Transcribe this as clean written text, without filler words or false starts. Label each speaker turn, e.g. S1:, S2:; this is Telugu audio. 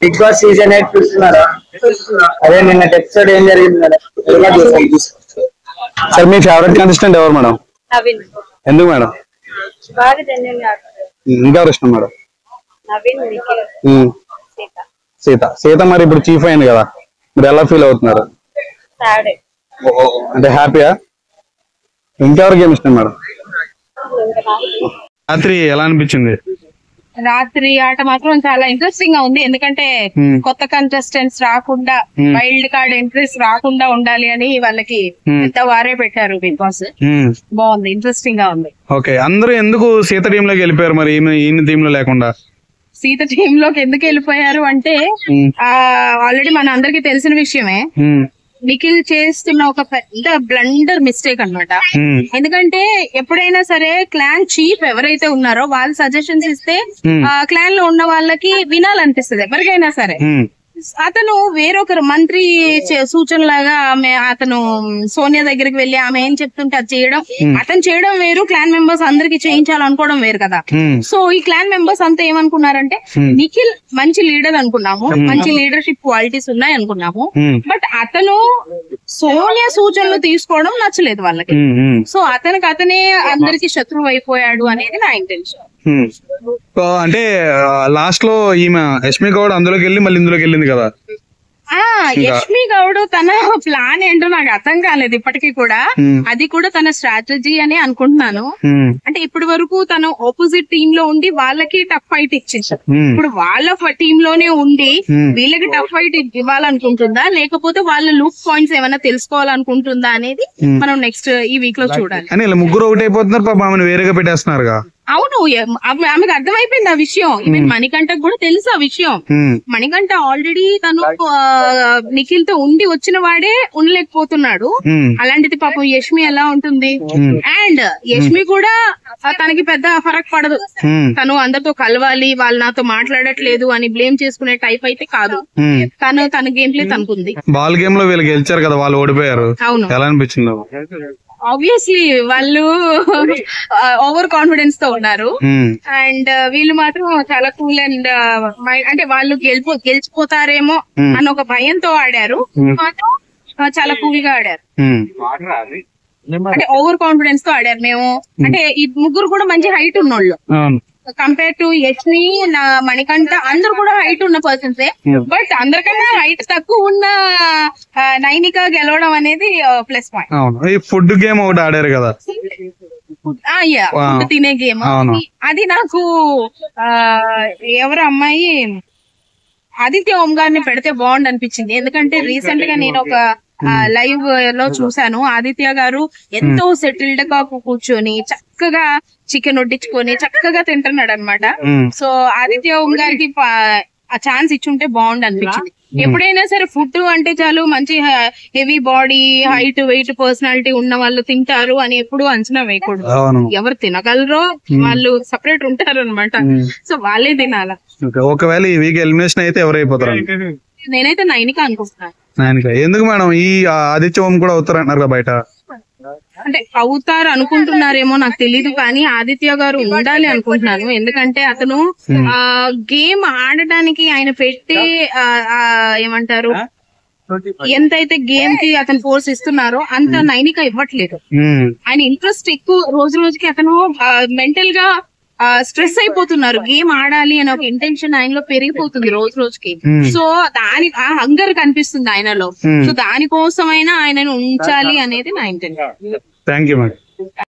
S1: బిగ్ బాస్ సీజన్ 8 చూస్తున్నారా? అదే నిన్న ఎపిసోడ్ ఏం జరిగింది మేడం?
S2: సార్ మీ ఫేవరెట్ కంటెస్టెంట్ ఎవరు మేడం?
S3: నవీన్.
S2: ఎందుకు మేడం?
S3: బాగా జెన్యూన్ ఆడుతారు.
S2: ఇంకా ఇష్టం మేడం?
S3: నవీన్, నిఖిల్,
S2: సీత. సీత మరి ఇప్పుడు చీఫ్ అయింది కదా, మీరు ఎలా ఫీల్ అవుతున్నారు?
S3: సాడే.
S2: అంటే హ్యాపీయా? ఇంకెవరికి ఏమి ఇష్టం మేడం? రాత్రి ఎలా అనిపించింది?
S3: రాత్రి ఆట మాత్రం చాలా ఇంట్రెస్టింగ్ గా ఉంది. ఎందుకంటే కొత్త కంటెస్టెంట్స్ రాకుండా, వైల్డ్ కార్డ్ ఎంట్రీస్ రాకుండా ఉండాలి అని వాళ్ళకి పెద్ద వారే పెట్టారు బిగ్ బాస్. బాగుంది, ఇంట్రెస్టింగ్ గా ఉంది.
S2: ఓకే, అందరూ ఎందుకు సీత టీమ్ లోకి వెళ్ళిపోయారు మరి ఈయన టీమ్ లో లేకుండా?
S3: సీత టీమ్ లోకి ఎందుకు వెళ్ళిపోయారు అంటే ఆల్రెడీ మన అందరికి తెలిసిన విషయమే. నిఖిల్ చేస్తున్న ఒక పెద్ద బ్లండర్ మిస్టేక్ అన్నమాట. ఎందుకంటే ఎప్పుడైనా సరే క్లాన్ చీఫ్ ఎవరైతే ఉన్నారో వాళ్ళు సజెషన్స్ ఇస్తే క్లాన్ లో ఉన్న వాళ్ళకి వినాలనిపిస్తుంది ఎవరికైనా సరే. అతను వేరొకరు మంత్రి సూచనలాగా అతను సోనియా దగ్గరికి వెళ్లి ఆమె ఏం చెప్తుంటే అది చేయడం, అతను చేయడం వేరు, క్లాన్ మెంబర్స్ అందరికి చేయించాలనుకోవడం వేరు కదా. సో ఈ క్లాన్ మెంబర్స్ అంతా ఏమనుకున్నారంటే నిఖిల్ మంచి లీడర్ అనుకున్నాము, మంచి లీడర్షిప్ క్వాలిటీస్ ఉన్నాయి అనుకున్నాము. బట్ అతను సోనియా సూచనలు తీసుకోవడం నచ్చలేదు వాళ్ళకి. సో అతనే అందరికి శత్రువు అయిపోయాడు అనేది నా ఇంటెన్షన్.
S2: అంటే లాస్ట్ లో ఈమె యష్మి గౌడ్ అందులోకి వెళ్ళి మళ్ళీ ఇందులోకి వెళ్ళింది కదా.
S3: యష్మి గౌడ్ తన ప్లాన్ ఏంటో నాకు అర్థం కాలేదు ఇప్పటికీ కూడా. అది కూడా తన స్ట్రాటజీ అని అనుకుంటున్నాను. అంటే ఇప్పటి వరకు తను ఆపోజిట్ టీమ్ లో ఉండి వాళ్ళకి టఫ్ ఫైట్ ఇచ్చేసారు. ఇప్పుడు వాళ్ళ టీమ్ లోనే ఉండి వీళ్ళకి టఫ్ ఫైట్ ఇవ్వాలనుకుంటుందా, లేకపోతే వాళ్ళ లూప్ పాయింట్స్ ఏమైనా తెలుసుకోవాలనుకుంటుందా అనేది మనం నెక్స్ట్ ఈ వీక్ లో చూడాలి.
S2: అని ముగ్గురు ఒకటి అయిపోతున్నారు, పాప ఆమెను వేరేగా పెట్టేస్తున్నారు.
S3: అవును, ఆమెకు అర్థమైపోయింది ఆ విషయం. ఈవెన్ మణికంఠకు కూడా తెలుసు ఆ విషయం. మణికంఠ ఆల్రెడీ తను నిఖిల్ తో ఉండి వచ్చిన వాడే ఉండలేకపోతున్నాడు. అలాంటిది పాపం యష్మి ఎలా ఉంటుంది. అండ్ యష్మి కూడా తనకి పెద్ద ఫరక్ పడదు. తను అందరితో కలవాలి, వాళ్ళు నాతో మాట్లాడట్లేదు అని బ్లేమ్ చేసుకునే టైప్ అయితే కాదు. తన గేమ్ ప్లే తనకుంది.
S2: బాల్ గేమ్ లో వీళ్ళు గెలిచారు కదా, వాళ్ళు ఓడిపోయారు. అవును, ఎలా అనిపించింది?
S3: ఆబ్వియస్లీ వాళ్ళు ఓవర్ కాన్ఫిడెన్స్ తో ఉన్నారు. అండ్ వీళ్ళు మాత్రం చాలా కూల్ అండ్ అంటే వాళ్ళు గెలిచిపోతారేమో అన్న ఒక భయంతో ఆడారు. మాత్రం చాలా కూల్ గా ఆడారు. అంటే ఓవర్ కాన్ఫిడెన్స్ తో ఆడారు. మేము అంటే ఈ ముగ్గురు కూడా మంచి హైట్ ఉన్నోళ్ళు. కంపేర్ టు యష్మి, మణికంఠ అందరు కూడా హైట్ ఉన్న పర్సన్సే. బట్ అందరికన్నా హైట్ తక్కువ ఉన్న నైనిక గెలవడం అనేది ప్లస్ పాయింట్.
S2: ఫుడ్ గేమ్ ఒకటి ఆడారు కదా,
S3: ఫుడ్ తినే గేమ్. అది నాకు ఎవరు అమ్మాయి ఆదిత్య ఓం గారిని పెడితే బాగుండు అనిపించింది. ఎందుకంటే రీసెంట్ గా నేను ఒక లైవ్ లో చూసాను. ఆదిత్య గారు ఎంతో సెటిల్డ్ గా కూర్చొని చక్కగా చికెన్ వడ్డించుకొని చక్కగా తింటున్నాడు అనమాట. సో ఆదిత్య ఓం గారికి ఆ ఛాన్స్ ఇచ్చుంటే బాగుండు అనిపించింది. ఎప్పుడైనా సరే ఫుడ్ అంటే చాలు మంచి heavy body, height, weight, personality ఉన్న వాళ్ళు తింటారు అని ఎప్పుడు అంచనా వేయకూడదు. ఎవరు తినగలరో వాళ్ళు సపరేట్ ఉంటారు అనమాట. సో వాళ్ళే తినాల.
S2: ఒకవేళ ఈ వీక్ ఎలిమినేషన్ అయితే ఎవరైపోతారు?
S3: నేనైతే నైనిక అనుకుంటున్నాను.
S2: ఎందుకు మేడం? ఈ ఆదిత్య ఓం కూడా అవుతారు అంటున్నారు బయట.
S3: అంటే అవుతారు అనుకుంటున్నారేమో నాకు తెలీదు, కానీ ఆదిత్య గారు ఉండాలి అనుకుంటున్నాను. ఎందుకంటే అతను గేమ్ ఆడటానికి ఆయన పెట్టే ఏమంటారు ఎంతైతే గేమ్ కి అతను ఫోర్స్ ఇస్తున్నారో అంత నైనిక ఇవ్వట్లేదు. ఆయన ఇంట్రెస్ట్ ఎక్కువ రోజు రోజుకి అతను మెంటల్ గా స్ట్రెస్ అయిపోతున్నారు. గేమ్ ఆడాలి అనే ఒక ఇంటెన్షన్ ఆయనలో పెరిగిపోతుంది రోజు రోజుకి. సో ఆ హంగర్ కనిపిస్తుంది ఆయనలో. సో దానికోసమైనా ఆయనను ఉంచాలి అనేది నా ఇంటెన్షన్.
S2: Thank you madam.